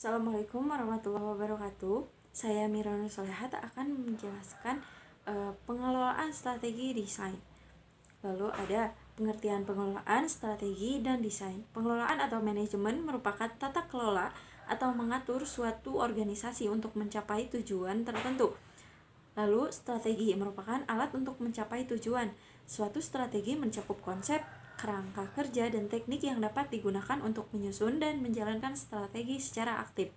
Assalamualaikum warahmatullahi wabarakatuh. Saya Mira Nur Solehat akan menjelaskan pengelolaan strategi desain. Lalu ada pengertian pengelolaan, strategi, dan desain. Pengelolaan atau manajemen merupakan tata kelola atau mengatur suatu organisasi untuk mencapai tujuan tertentu. Lalu strategi merupakan alat untuk mencapai tujuan. Suatu strategi mencakup konsep, kerangka kerja, dan teknik yang dapat digunakan untuk menyusun dan menjalankan strategi secara aktif.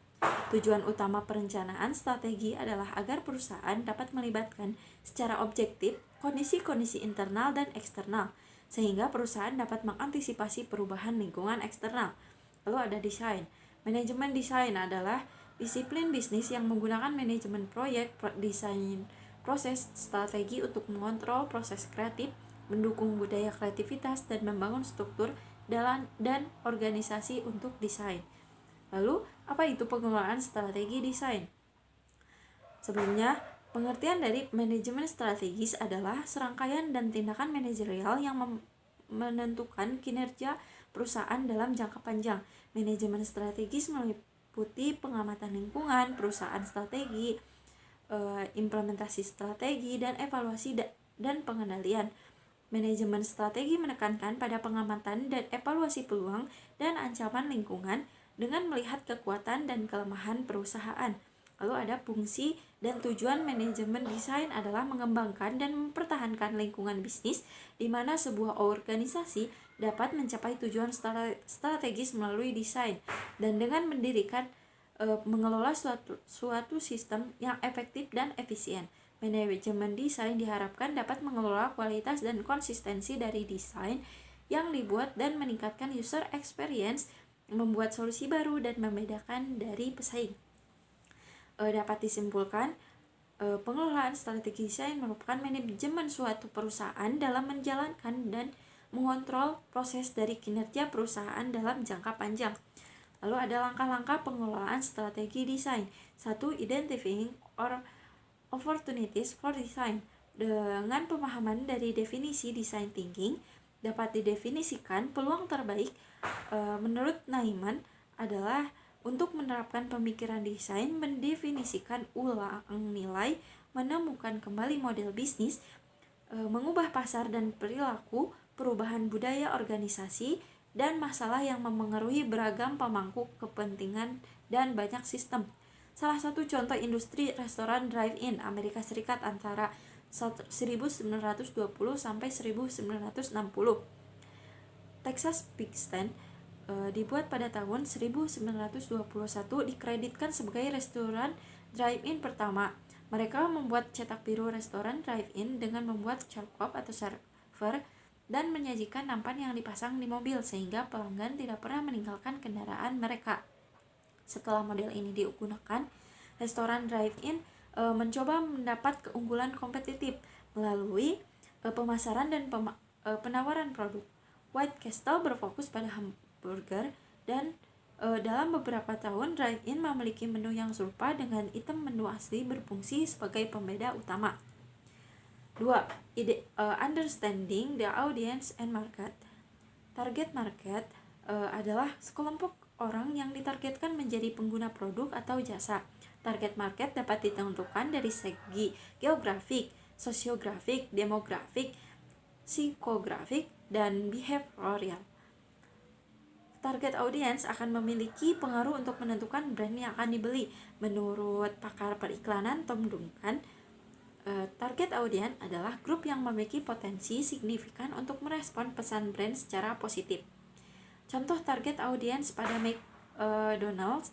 Tujuan utama perencanaan strategi adalah agar perusahaan dapat melibatkan secara objektif kondisi-kondisi internal dan eksternal, sehingga perusahaan dapat mengantisipasi perubahan lingkungan eksternal. Lalu ada desain. Manajemen desain adalah disiplin bisnis yang menggunakan manajemen proyek, desain, proses, strategi untuk mengontrol proses kreatif, mendukung budaya kreativitas, dan membangun struktur dan organisasi untuk desain. Lalu, apa itu pengelolaan strategi desain? Sebelumnya, pengertian dari manajemen strategis adalah serangkaian dan tindakan manajerial yang menentukan kinerja perusahaan dalam jangka panjang. Manajemen strategis meliputi pengamatan lingkungan, perusahaan strategi, implementasi strategi, dan evaluasi dan pengendalian. Manajemen strategi menekankan pada pengamatan dan evaluasi peluang dan ancaman lingkungan dengan melihat kekuatan dan kelemahan perusahaan. Lalu ada fungsi dan tujuan manajemen desain adalah mengembangkan dan mempertahankan lingkungan bisnis di mana sebuah organisasi dapat mencapai tujuan strategis melalui desain dan dengan mengelola suatu sistem yang efektif dan efisien. Manajemen desain diharapkan dapat mengelola kualitas dan konsistensi dari desain yang dibuat dan meningkatkan user experience, membuat solusi baru dan membedakan dari pesaing. Dapat disimpulkan, pengelolaan strategi desain merupakan manajemen suatu perusahaan dalam menjalankan dan mengontrol proses dari kinerja perusahaan dalam jangka panjang. Lalu ada langkah-langkah pengelolaan strategi desain. 1. Identifying opportunities for design. Dengan pemahaman dari definisi design thinking, dapat didefinisikan peluang terbaik menurut Naiman adalah untuk menerapkan pemikiran desain, mendefinisikan ulang nilai, menemukan kembali model bisnis, mengubah pasar dan perilaku, perubahan budaya organisasi, dan masalah yang memengaruhi beragam pemangku kepentingan dan banyak sistem. Salah satu contoh industri restoran drive-in Amerika Serikat antara 1920 sampai 1960. Texas Big Stand dibuat pada tahun 1921, dikreditkan sebagai restoran drive-in pertama. Mereka membuat cetak biru restoran drive-in dengan membuat cerkop atau server dan menyajikan nampan yang dipasang di mobil sehingga pelanggan tidak pernah meninggalkan kendaraan mereka. Setelah model ini digunakan, restoran drive-in mencoba mendapat keunggulan kompetitif melalui pemasaran dan penawaran produk. White Castle berfokus pada hamburger dan dalam beberapa tahun drive-in memiliki menu yang serupa dengan item menu asli berfungsi sebagai pembeda utama. 2. Understanding the audience and market. Target market adalah sekelompok orang yang ditargetkan menjadi pengguna produk atau jasa. Target market dapat ditentukan dari segi geografik, sosiografik, demografik, psikografik, dan behavioral. Target audience akan memiliki pengaruh untuk menentukan brand yang akan dibeli. Menurut pakar periklanan Tom Duncan, target audience adalah grup yang memiliki potensi signifikan untuk merespon pesan brand secara positif. Contoh target audience pada McDonald's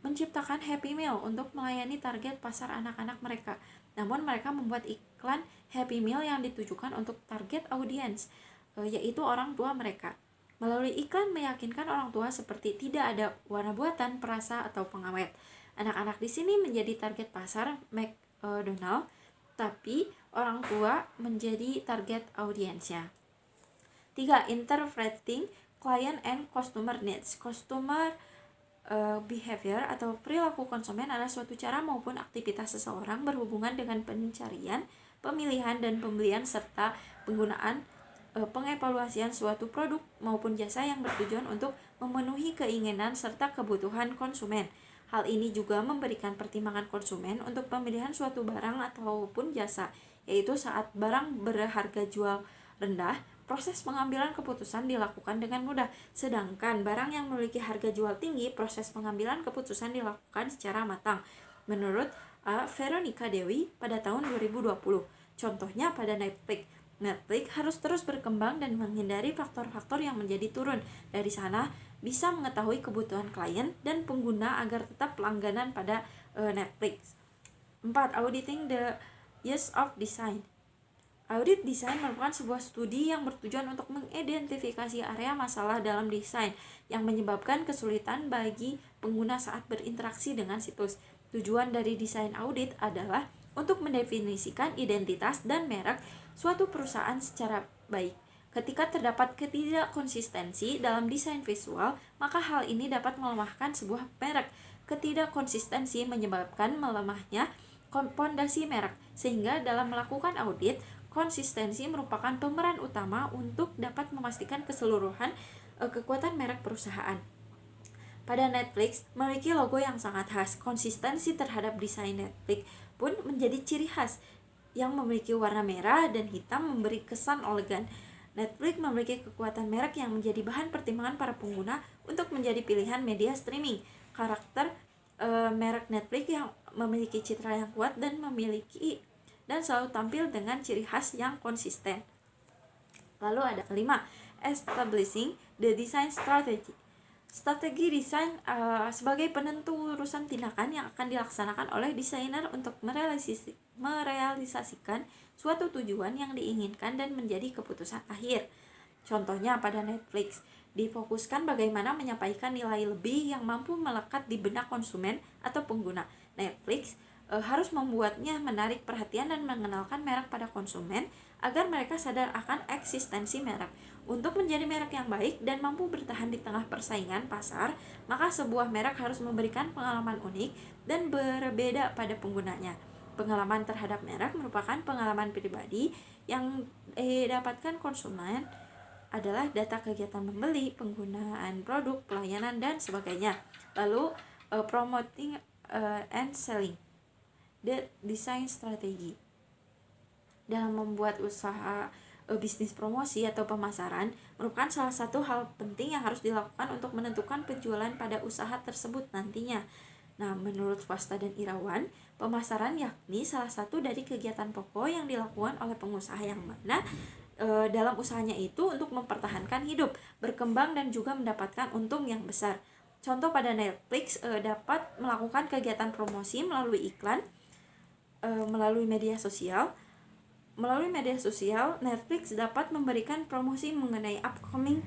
menciptakan Happy Meal untuk melayani target pasar anak-anak mereka. Namun mereka membuat iklan Happy Meal yang ditujukan untuk target audience, yaitu orang tua mereka. Melalui iklan meyakinkan orang tua seperti tidak ada warna buatan, perasa, atau pengawet. Anak-anak di sini menjadi target pasar McDonald's, tapi orang tua menjadi target audiensnya. 3. Interpreting client and customer needs. Customer behavior atau perilaku konsumen adalah suatu cara maupun aktivitas seseorang berhubungan dengan pencarian, pemilihan, dan pembelian serta penggunaan pengevaluasian suatu produk maupun jasa yang bertujuan untuk memenuhi keinginan serta kebutuhan konsumen. Hal ini juga memberikan pertimbangan konsumen untuk pemilihan suatu barang ataupun jasa, yaitu saat barang berharga jual rendah, proses pengambilan keputusan dilakukan dengan mudah. Sedangkan barang yang memiliki harga jual tinggi, proses pengambilan keputusan dilakukan secara matang. Menurut Veronica Dewi pada tahun 2020. Contohnya pada Netflix. Netflix harus terus berkembang dan menghindari faktor-faktor yang menjadi turun. Dari sana bisa mengetahui kebutuhan klien dan pengguna agar tetap langganan pada Netflix. 4. Auditing the use of design. Audit desain merupakan sebuah studi yang bertujuan untuk mengidentifikasi area masalah dalam desain yang menyebabkan kesulitan bagi pengguna saat berinteraksi dengan situs. Tujuan dari desain audit adalah untuk mendefinisikan identitas dan merek suatu perusahaan secara baik. Ketika terdapat ketidakkonsistensi dalam desain visual, maka hal ini dapat melemahkan sebuah merek. Ketidakkonsistensi menyebabkan melemahnya fondasi merek, sehingga dalam melakukan audit, konsistensi merupakan pemeran utama untuk dapat memastikan keseluruhan kekuatan merek perusahaan. Pada Netflix, memiliki logo yang sangat khas. Konsistensi terhadap desain Netflix pun menjadi ciri khas yang memiliki warna merah dan hitam memberi kesan elegan. Netflix memiliki kekuatan merek yang menjadi bahan pertimbangan para pengguna untuk menjadi pilihan media streaming. Karakter merek Netflix yang memiliki citra yang kuat dan selalu tampil dengan ciri khas yang konsisten. Lalu ada kelima, establishing the design strategy. Strategi desain sebagai penentu urusan tindakan yang akan dilaksanakan oleh desainer untuk merealisasikan suatu tujuan yang diinginkan dan menjadi keputusan akhir. Contohnya pada Netflix, difokuskan bagaimana menyampaikan nilai lebih yang mampu melekat di benak konsumen atau pengguna. Netflix harus membuatnya menarik perhatian dan mengenalkan merek pada konsumen agar mereka sadar akan eksistensi merek. Untuk menjadi merek yang baik dan mampu bertahan di tengah persaingan pasar, maka sebuah merek harus memberikan pengalaman unik dan berbeda pada penggunanya. Pengalaman terhadap merek merupakan pengalaman pribadi yang didapatkan konsumen adalah data kegiatan membeli, penggunaan produk, pelayanan, dan sebagainya. Lalu promoting and selling. The design strategy. Dalam membuat usaha bisnis promosi atau pemasaran merupakan salah satu hal penting yang harus dilakukan untuk menentukan penjualan pada usaha tersebut nantinya. Nah, menurut Swasta dan Irawan, pemasaran yakni salah satu dari kegiatan pokok yang dilakukan oleh pengusaha yang mana dalam usahanya itu untuk mempertahankan hidup, berkembang, dan juga mendapatkan untung yang besar. Contoh pada Netflix dapat melakukan kegiatan promosi melalui iklan, melalui media sosial. Melalui media sosial, Netflix dapat memberikan promosi mengenai upcoming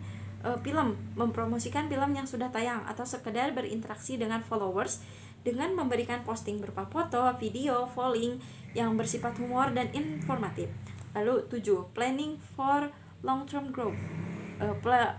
film, mempromosikan film yang sudah tayang, atau sekedar berinteraksi dengan followers dengan memberikan posting berupa foto, video, polling yang bersifat humor dan informatif. Lalu 7. Planning for long-term growth.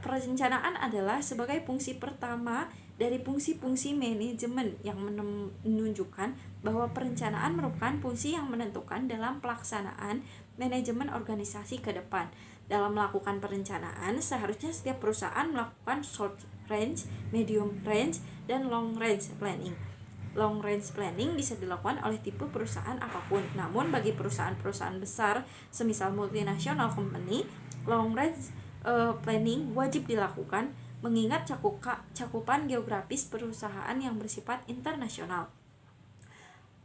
Perencanaan adalah sebagai fungsi pertama dari fungsi-fungsi manajemen yang menunjukkan bahwa perencanaan merupakan fungsi yang menentukan dalam pelaksanaan manajemen organisasi ke depan. Dalam melakukan perencanaan, seharusnya setiap perusahaan melakukan short range, medium range, dan long range planning. Long range planning bisa dilakukan oleh tipe perusahaan apapun. Namun bagi perusahaan-perusahaan besar, semisal multinational company, long range planning wajib dilakukan mengingat cakupan geografis perusahaan yang bersifat internasional.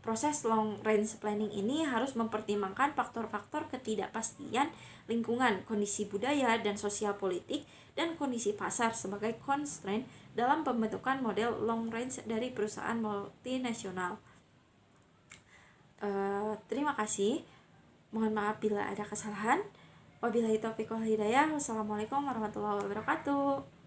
Proses long range planning ini harus mempertimbangkan faktor-faktor ketidakpastian lingkungan, kondisi budaya dan sosial politik, dan kondisi pasar sebagai constraint dalam pembentukan model long range dari perusahaan multinasional. Terima kasih. Mohon maaf bila ada kesalahan. Wabillahi taufiq wal hidayah. Wassalamualaikum warahmatullahi wabarakatuh.